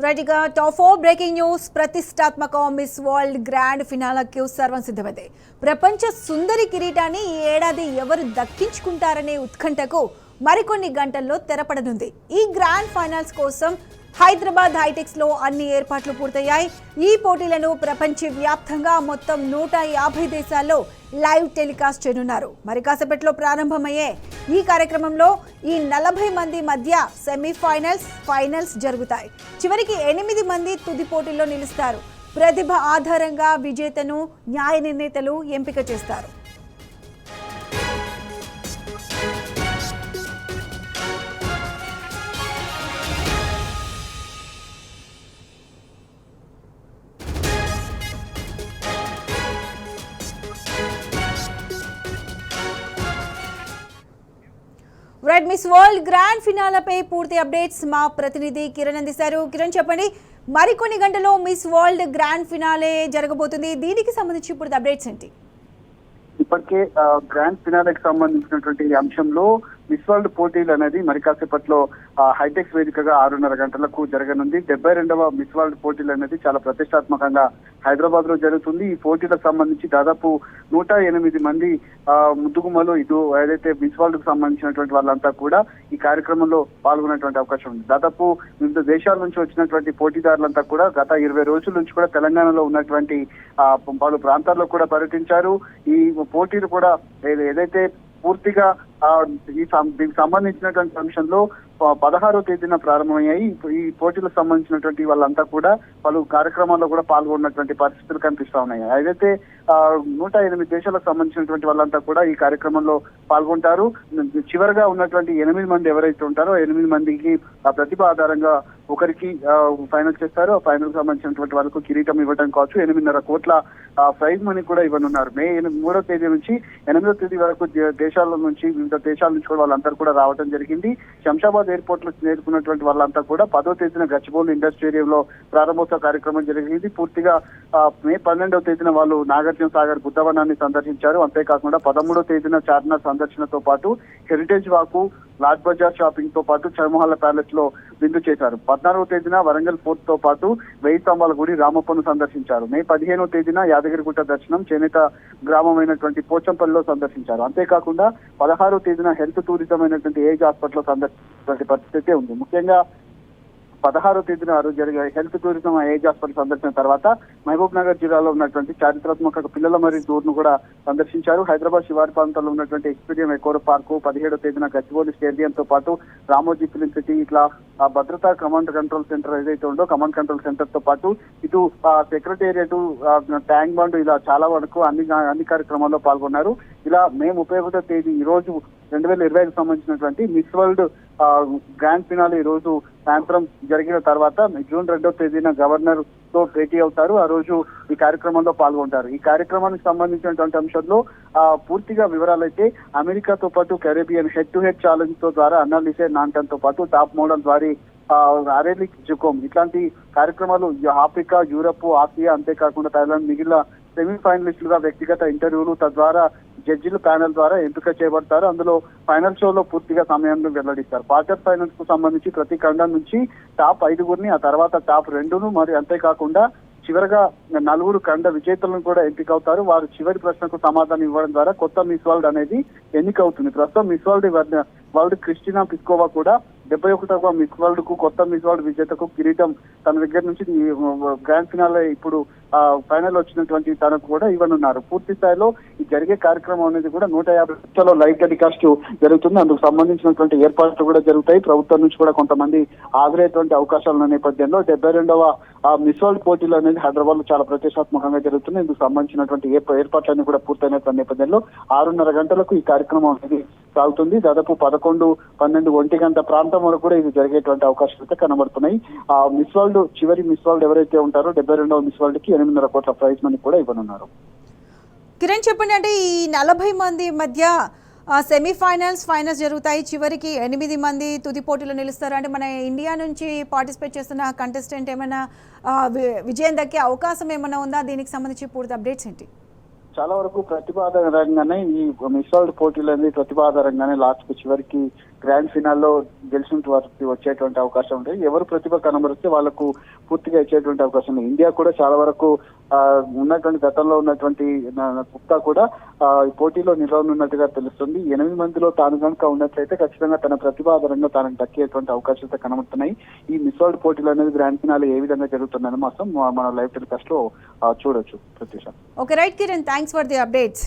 రైట్గా top 4 breaking news. ప్రతిష్టాత్మక miss world grand ఫినాలకు సర్వం సిద్ధమైంది. ప్రపంచ సుందరి కిరీటాన్ని ఈ ఏడాది ఎవరు దక్కించుకుంటారనే ఉత్కంఠకు మరికొన్ని గంటల్లో తెరపడనుంది. ఈ గ్రాండ్ ఫైనల్స్ కోసం హైదరాబాద్ హైటెక్స్ లో అన్ని ఏర్పాట్లు పూర్తయ్యాయి. ఈ పోటీలను ప్రపంచవ్యాప్తంగా మొత్తం 150 దేశాల్లో లైవ్ టెలికాస్ట్ చేయనున్నారు. మరి కాసేపట్లో ప్రారంభమయ్యే ఈ కార్యక్రమంలో ఈ 40 మంది మధ్య సెమీఫైనల్స్, ఫైనల్స్ జరుగుతాయి. చివరికి 8 మంది తుది పోటీల్లో నిలుస్తారు. ప్రతిభ ఆధారంగా విజేతను న్యాయ నిర్ణేతలు ఎంపిక చేస్తారు. రైట్, మిస్ వరల్డ్ గ్రాండ్ ఫినాలపై పూర్తి అప్డేట్స్ మా ప్రతినిధి కిరణ్ అందిస్తారు. కిరణ్, చెప్పండి, మరికొన్ని గంటల్లో మిస్ వరల్డ్ గ్రాండ్ ఫినాలే జరగబోతుంది. దీనికి సంబంధించి పూర్తి అప్డేట్స్ ఏంటి? ఇప్పటికే గ్రాండ్ ఫినాలేకి సంబంధించినటువంటి అంశంలో మిస్ వరల్డ్ పోటీలు అనేది మరి కాసేపట్లో హైటెక్స్ వేదికగా 6:30 గంటలకు జరగనుంది. 72వ మిస్ వరల్డ్ పోటీలు అనేది చాలా ప్రతిష్టాత్మకంగా హైదరాబాద్ లో జరుగుతుంది. ఈ పోటీలకు సంబంధించి దాదాపు 108 మంది ముద్దుగుమ్మలు ఇటు ఏదైతే మిస్ వరల్డ్ కు సంబంధించినటువంటి వాళ్ళంతా కూడా ఈ కార్యక్రమంలో పాల్గొనేటువంటి అవకాశం ఉంది. దాదాపు వివిధ దేశాల నుంచి వచ్చినటువంటి పోటీదారులంతా కూడా గత 20 రోజుల నుంచి కూడా తెలంగాణలో ఉన్నటువంటి పలు ప్రాంతాల్లో కూడా పర్యటించారు. ఈ పోటీలు కూడా ఏదైతే పూర్తిగా దీనికి సంబంధించినటువంటి అంశంలో 16వ తేదీన ప్రారంభమయ్యాయి. ఈ పోటీలకు సంబంధించినటువంటి వాళ్ళంతా కూడా పలు కార్యక్రమాల్లో కూడా పాల్గొన్నటువంటి పరిస్థితులు కనిపిస్తా ఉన్నాయి. ఏదైతే 108 దేశాలకు సంబంధించినటువంటి వాళ్ళంతా కూడా ఈ కార్యక్రమంలో పాల్గొంటారు. చివరిగా ఉన్నటువంటి 8 మంది ఎవరైతే ఉంటారో 8 మందికి ప్రతిభ ఆధారంగా ఒకరికి ఫైనల్ చేస్తారు. ఆ ఫైనల్ సంబంధించినటువంటి వాళ్ళకు కిరీటం ఇవ్వడం కావచ్చు, 8.5 కోట్ల ప్రైజ్ మనీ కూడా ఇవ్వనున్నారు. మే 3వ తేదీ నుంచి 8వ తేదీ వరకు దేశాల నుంచి వివిధ దేశాల నుంచి కూడా వాళ్ళందరూ కూడా రావడం జరిగింది. శంషాబాద్ ఎయిర్పోర్ట్ లో చేరుకున్నటువంటి వాళ్ళంతా కూడా 10వ తేదీన గచ్చిబౌలి ఇండస్ట్రీ స్టేడియంలో ప్రారంభోత్సవ కార్యక్రమం జరిగింది. పూర్తిగా మే 12వ తేదీన వాళ్ళు నాగార్జున సాగర్ బుద్ధవనాన్ని సందర్శించారు. అంతేకాకుండా 13వ తేదీన చార్మినార్ సందర్శనతో పాటు హెరిటేజ్ వాకు, లాజ్ బజార్ షాపింగ్ తో పాటు చర్మహాల ప్యాలెస్ లో విందు చేశారు. 14వ తేదీన వరంగల్ ఫోర్ట్ తో పాటు 1000 స్తంభాల గుడి రామప్పను సందర్శించారు. మే 15వ తేదీన యాదగిరిగుట్ట దర్శనం, చేనేత గ్రామమైనటువంటి పోచంపల్లిలో సందర్శించారు. అంతేకాకుండా 16వ తేదీన హెల్త్ టూరిజం అయినటువంటి ఏజ్ హాస్పిటల్ సందర్శించినటువంటి పరిస్థితి ఉంది. ముఖ్యంగా 16వ తేదీన జరిగే హెల్త్ టూరిజం ఏజ్ హాస్పిటల్ సందర్శించిన తర్వాత మహబూబ్ నగర్ జిల్లాలో ఉన్నటువంటి చారిత్రాత్మక పిల్లల మరియు టూర్ ను కూడా సందర్శించారు. హైదరాబాద్ శివారి ప్రాంతంలో ఉన్నటువంటి ఎక్స్పీరియం ఎకోర్ పార్కు, 17వ తేదీన గచ్చిబౌలి స్టేడియం తో పాటు రామోజీ ఫిలిం సిటీ, ఇట్లా భద్రతా కమాండ్ కంట్రోల్ సెంటర్ ఏదైతే ఉందో కమాండ్ కంట్రోల్ సెంటర్ తో పాటు ఇటు సెక్రటేరియట్, ట్యాంక్ బండ్, ఇలా చాలా వరకు అన్ని కార్యక్రమాల్లో పాల్గొన్నారు. ఇలా మే 31వ తేదీ ఈ రోజు 2025 సంబంధించినటువంటి మిస్ వరల్డ్ గ్రాండ్ ఫినాలే ఈ రోజు సాయంత్రం జరిగిన తర్వాత జూన్ 2వ తేదీన గవర్నర్ తో భేటీ అవుతారు. ఆ రోజు ఈ కార్యక్రమంలో పాల్గొంటారు. ఈ కార్యక్రమానికి సంబంధించినటువంటి అంశంలో పూర్తిగా వివరాలైతే అమెరికాతో పాటు Caribbean head to head challenge తో ద్వారా అన్నాలిసే నాంటన్ తో పాటు టాప్ మోడల్ ద్వారా అరేలిక్ జుకోమ్ ఇట్లాంటి కార్యక్రమాలు ఆఫ్రికా, యూరప్, ఆసియా, అంతేకాకుండా థాయిలాండ్ మిగిలిన సెమీఫైనలిస్టులుగా వ్యక్తిగత ఇంటర్వ్యూలు తద్వారా జడ్జిల ప్యానెల్ ద్వారా ఎంపిక చేయబడతారు. అందులో ఫైనల్ షోలో పూర్తిగా సమయాన్ని వెల్లడిస్తారు. క్వార్టర్ ఫైనల్స్ కు సంబంధించి ప్రతి ఖండం నుంచి టాప్ 5 ఆ తర్వాత టాప్ 2 మరి అంతేకాకుండా చివరిగా 4 ఖండ విజేతలను కూడా ఎంపిక అవుతారు. వారు చివరి ప్రశ్నకు సమాధానం ఇవ్వడం ద్వారా కొత్త మిస్ వరల్డ్ అనేది ఎన్నికవుతుంది. ప్రస్తుతం మిస్ వరల్డ్ క్రిస్టినా పిస్కోవా కూడా 71వ మిస్ వరల్డ్ కు కొత్త మిస్ వరల్డ్ విజేతకు కిరీటం తన దగ్గర నుంచి గ్రాండ్ ఫినాలే ఇప్పుడు ఫైనల్ వచ్చినటువంటి తనకు కూడా ఇవ్వనున్నారు. పూర్తి స్థాయిలో ఈ జరిగే కార్యక్రమం అనేది కూడా 150 నిమిషాల్లో లైవ్ టెలికాస్ట్ జరుగుతుంది. అందుకు సంబంధించినటువంటి ఏర్పాట్లు కూడా జరుగుతాయి. ప్రభుత్వం నుంచి కూడా కొంతమంది హాజరయ్యేటువంటి అవకాశాలు ఉన్న నేపథ్యంలో 72వ మిస్ వరల్డ్ పోటీలు అనేది హైదరాబాద్ లో చాలా ప్రతిష్టాత్మకంగా జరుగుతుంది. ఇందుకు సంబంధించినటువంటి ఏర్పాట్లన్నీ కూడా పూర్తయినటువంటి నేపథ్యంలో 6:30 గంటలకు ఈ కార్యక్రమం అనేది సాగుతుంది. దాదాపు 11, 12, 1 గంట ప్రాంతం వరకు కూడా ఇది జరిగేటువంటి అవకాశాలు అయితే కనబడుతున్నాయి. మిస్ వరల్డ్ చివరి మిస్ వరల్డ్ ఎవరైతే ఉంటారో 72వ మిస్ వరల్డ్ కి 8.5 కోట్ల ప్రైజ్ మనీ కూడా ఇవ్వనున్నారు. కిరణ్, చెప్పండి, అంటే ఈ 40 మంది మధ్య సెమీఫైనల్స్, ఫైనల్స్ జరుగుతాయి. చివరికి 8 మంది తుది పోటీలో నిలుస్తారు. అంటే మన ఇండియా నుంచి పార్టిసిపేట్ చేస్తున్న కంటెస్టెంట్ ఏమైనా విజయం దక్కే అవకాశం ఏమైనా ఉందా? దీనికి సంబంధించి పూర్తి అప్డేట్స్ ఏంటి? చాలా వరకు ప్రతిభ ఆధారంగానే ఈ మిస్ వరల్డ్ పోటీలు అనేది ప్రతిభ ఆధారంగానే లాస్ట్ కు చివరికి గ్రాండ్ ఫినాల్లో గెలిచిన వారికి వచ్చేటువంటి అవకాశం ఉంటుంది. ఎవరు ప్రతిభ కనబరిస్తే వాళ్ళకు పూర్తిగా ఇచ్చేటువంటి అవకాశం ఉంది. ఇండియా కూడా చాలా వరకు ఉన్నటువంటి గతంలో ఉన్నటువంటి గుప్తా కూడా ఈ పోటీలో నిలవనున్నట్టుగా తెలుస్తుంది. 8 మందిలో తాను కనుక ఉన్నట్లయితే ఖచ్చితంగా తన ప్రతిభ ఆధారంగా తాను దక్కేటువంటి అవకాశాలు కనబడుతున్నాయి. ఈ మిస్ వరల్డ్ పోటీలు అనేది గ్రాండ్ ఫినాల్ ఏ విధంగా జరుగుతుందని మాత్రం మన లైవ్ టెలికాస్ట్ లో చూడొచ్చు. Pratyusha. Okay right Kiran, thanks for the updates.